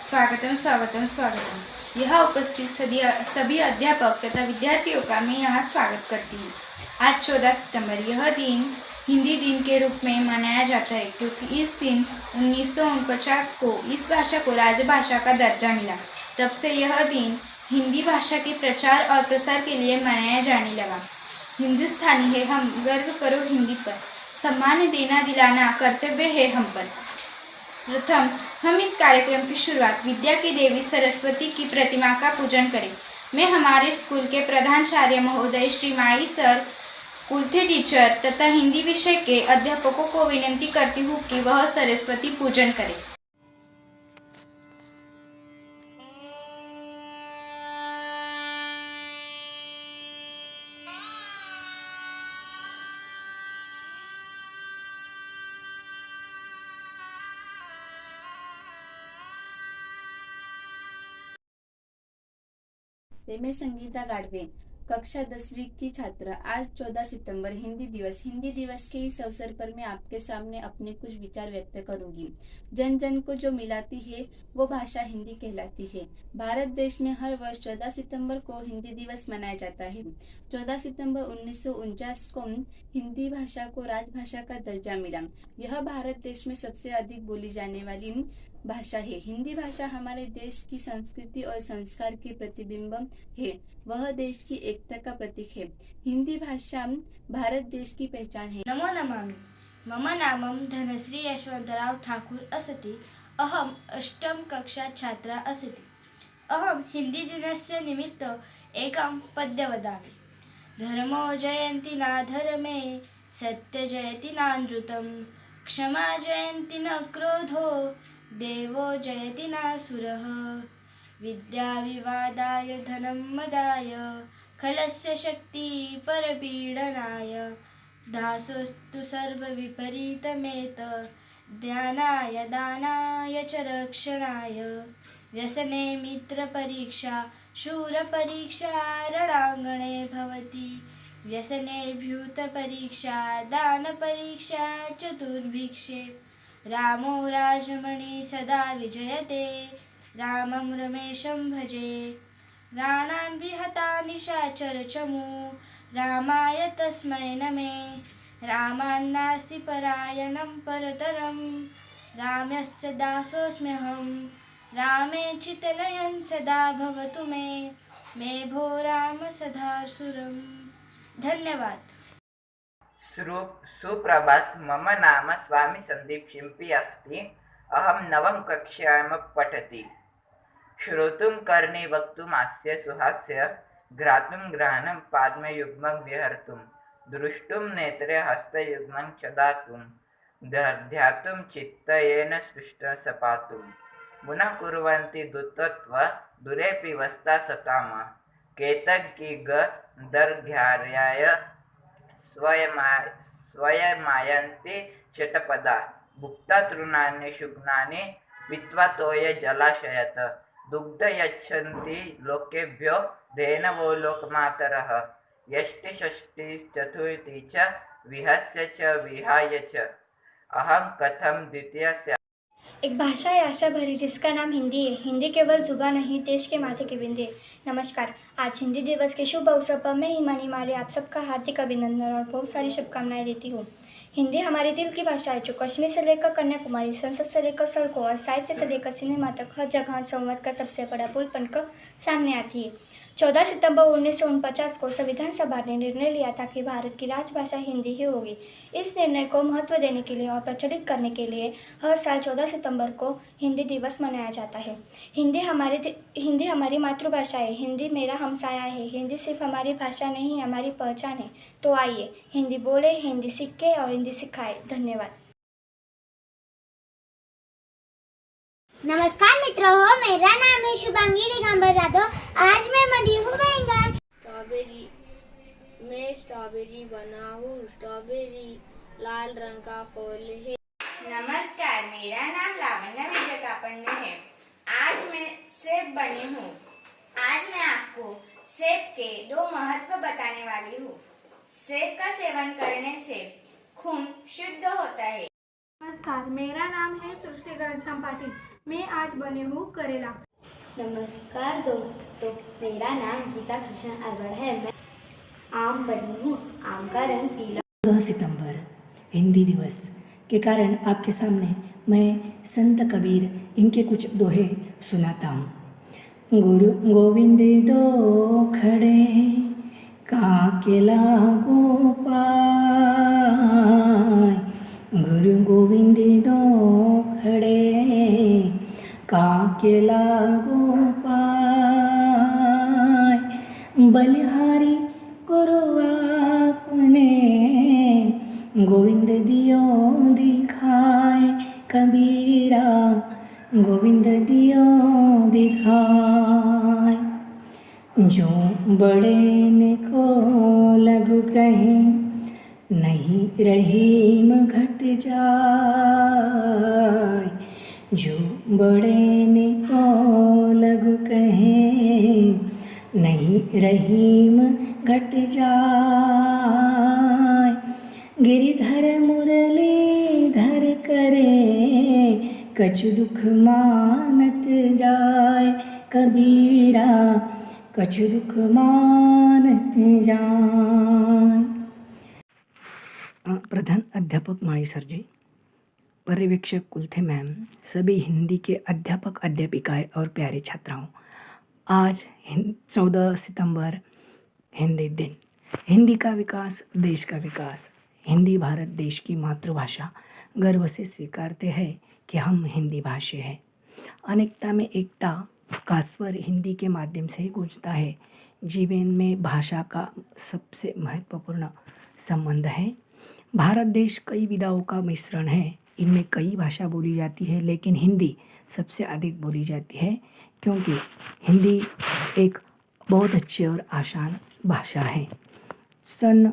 स्वागतम स्वागतम स्वागतम। यह उपस्थित सभी अध्यापक तथा विद्यार्थियों का मैं यहाँ स्वागत करती हूँ। आज 14 सितंबर यह दिन हिंदी दिन के रूप में मनाया जाता है क्योंकि इस दिन 1949 को इस भाषा को राजभाषा का दर्जा मिला। तब से यह दिन हिंदी भाषा के प्रचार और प्रसार के लिए मनाया जाने लगा। हिंदुस्तानी है हम, गर्व करो हिंदी पर, सम्मान देना दिलाना कर्तव्य है हम पर। प्रथम हम इस कार्यक्रम की शुरुआत विद्या की देवी सरस्वती की प्रतिमा का पूजन करें। मैं हमारे स्कूल के प्रधानाचार्य महोदय श्री माई सर, स्कूल के टीचर तथा हिंदी विषय के अध्यापकों को विनती करती हूँ कि वह सरस्वती पूजन करें। मैं संगीता गाड़वे, कक्षा 10वीं की छात्रा। आज 14 सितंबर हिंदी दिवस के इस अवसर पर मैं आपके सामने अपने कुछ विचार व्यक्त करूंगी। जन जन को जो मिलाती है वो भाषा हिंदी कहलाती है। भारत देश में हर वर्ष 14 सितंबर को हिंदी दिवस मनाया जाता है। 14 सितंबर 1949 को हिंदी भाषा को राजभाषा का दर्जा मिला। यह भारत देश में सबसे अधिक बोली जाने वाली भाषा है। हिंदी भाषा हमारे देश की संस्कृति और संस्कार की प्रतिबिंब है। वह देश की एकता का प्रतीक है। हिंदी भाषा भारत देश की पहचान है। नमो नमामि। मम नामं धनश्री यशवन्तराव ठाकुर अस्ति। अहम् अष्टम कक्षा छात्रा अस्ति। अहं हिंदी दिनस्य निमित्त एकं पद्य वदामि। धर्मो जयन्ति न धर्मे, सत्य जयति नानृतं, क्षमा जयन्ति न क्रोधो, देवो जयति नासुरः। विद्या विवादाय धनं मदाय, खलस्य शक्ति परपीडनाय, दासोस्तु सर्वविपरीतमेत, ध्यानाय दानाय च रक्षणाय। व्यसने मित्रपरीक्षा, शूरपरीक्षा रणाङ्गणे भवति। व्यसने भ्यूतपरीक्षा, दानपरीक्षा चतुर्भिक्षे। रामो राजमणि सदा विजयते, रामं रमेशं भजे। राणान् विहता निशाचरचमू, रामाय तस्मै नमे। रामान्नास्ति परायणं परतरं, रामस्य दासोऽस्म्यहं। रामे चितलयन् सदा भवतु मे भो राम सदा सुरम्। धन्यवाद। सुप्रभात। मम नाम स्वामी संदीप शिंपी अस्ति। अहं नवम कक्षायां पठति। श्रोतुं कर्णे वक्तुम् हास्य सुहास्य, घ्रातुं ग्रहणं पाद्मयुग्मं विहर्तुं, द्रष्टुं नेत्रे हस्तयुग्मं च दातुं, ध्यातुं चित्तयेन स्पृष्टं सपातुं। पुनः कुर्वन्ति दुत्तत्व दुरेऽपि वस्ता सताम, केतकीग दर्घ्यार्याय स्वयमायन्ति शतपदा। भुक्ता तृणानि शुग्नानि, पीत्वा तोये जलाशयत, दुग्ध यच्छन्ति लोकेभ्यो धेनवो लोकमातरः। यष्टि षष्टि चतुर्थी च, विहस्य च विहाय च, अहं कथं द्वितीय स्यामि। एक भाषा है आशा भरी जिसका नाम हिंदी है। हिंदी केवल जुबान नहीं, देश के माथे की बिंदी है। नमस्कार। आज हिंदी दिवस के शुभ अवसर पर मैं हिमानी माले आप सबका हार्दिक अभिनंदन और बहुत सारी शुभकामनाएं देती हूँ। हिंदी हमारे दिल की भाषा है जो कश्मीर से लेकर कन्याकुमारी, संसद से लेकर सड़कों और साहित्य से लेकर सिनेमा तक हर जगह संवाद का सबसे बड़ा पुल बनकर सामने आती है। 14 सितंबर 1949 को संविधान सभा ने निर्णय लिया था कि भारत की राजभाषा हिंदी ही होगी। इस निर्णय को महत्व देने के लिए और प्रचलित करने के लिए हर साल 14 सितंबर को हिंदी दिवस मनाया जाता है। हिंदी हमारी मातृभाषा है। हिंदी मेरा हमसाया है। हिंदी सिर्फ हमारी भाषा नहीं, हमारी पहचान है। तो आइए हिंदी बोले, हिंदी सीखे और हिंदी सिखाए। धन्यवाद। नमस्कार मित्रों, मेरा नाम है शुभांगी दिगंबर जाधव। आज मैं बनी हूँ बैंगन। मैं स्ट्रॉबेरी बना हूँ। स्ट्रॉबेरी लाल रंग का फल है। नमस्कार, मेरा नाम लावण्या विजय कापड़ने है। आज मैं सेब बनी हूँ। आज मैं आपको सेब के 2 महत्व बताने वाली हूँ। सेब का सेवन करने से खून शुद्ध होता है। नमस्कार, मेरा नाम है सृष्टि घनश्याम पाटिल। मैं आज बनी हूँ करेला। नमस्कार दोस्तों, मेरा नाम गीता कृष्ण अरवड़ है। मैं आम बनी हूँ। आम का रंग पीला। 14 सितंबर हिंदी दिवस के कारण आपके सामने मैं संत कबीर इनके कुछ दोहे सुनाता हूँ। गुरु गोविंद दो खड़े काके लागो पाय, गुरु गोविंद दो खड़े काके लागो पाय, बलिहारी गुरु आपने गोविंद दियो दिखाए, कबीरा गोविंद दियो दिखाए। जो बड़े ने को लघु कहे नहीं रहीम घट जाए, जो बड़े ने को लघु कहे नहीं रहीम घट जाए। गिरिधर मुरलीधर करे कछु दुख मानत जाए, कबीरा कछु दुख मानत जाए। प्रधान अध्यापक माळी सर जी, पर्यवेक्षक कुलथे मैम, सभी हिंदी के अध्यापक अध्यापिकाएं और प्यारे छात्राओं, आज 14 सितंबर हिंदी दिन। हिंदी का विकास देश का विकास। हिंदी भारत देश की मातृभाषा। गर्व से स्वीकारते हैं कि हम हिंदी भाषी हैं। अनेकता में एकता का स्वर हिंदी के माध्यम से गूंजता है। जीवन में भाषा का सबसे महत्वपूर्ण संबंध है। भारत देश कई विधाओं का मिश्रण है। इनमें कई भाषा बोली जाती है, लेकिन हिंदी सबसे अधिक बोली जाती है, क्योंकि हिंदी एक बहुत अच्छी और आसान भाषा है। सन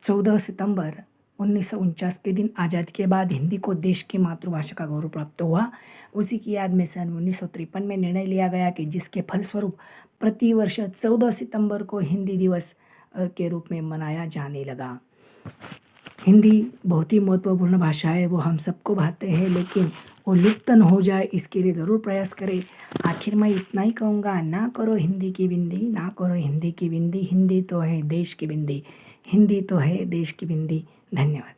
14 सितंबर 1949 के दिन आज़ादी के बाद हिंदी को देश की मातृभाषा का गौरव प्राप्त हुआ। उसी की याद में सन 1953 में निर्णय लिया गया कि जिसके फलस्वरूप प्रतिवर्ष 14 सितंबर को हिंदी दिवस के रूप में मनाया जाने लगा। हिंदी बहुत ही महत्वपूर्ण भाषा है, वो हम सबको भाते हैं, लेकिन वो लुप्त न हो जाए इसके लिए ज़रूर प्रयास करें। आखिर मैं इतना ही कहूँगा, ना करो हिंदी की बिंदी, ना करो हिंदी की बिंदी, हिंदी तो है देश की बिंदी, हिंदी तो है देश की बिंदी। धन्यवाद।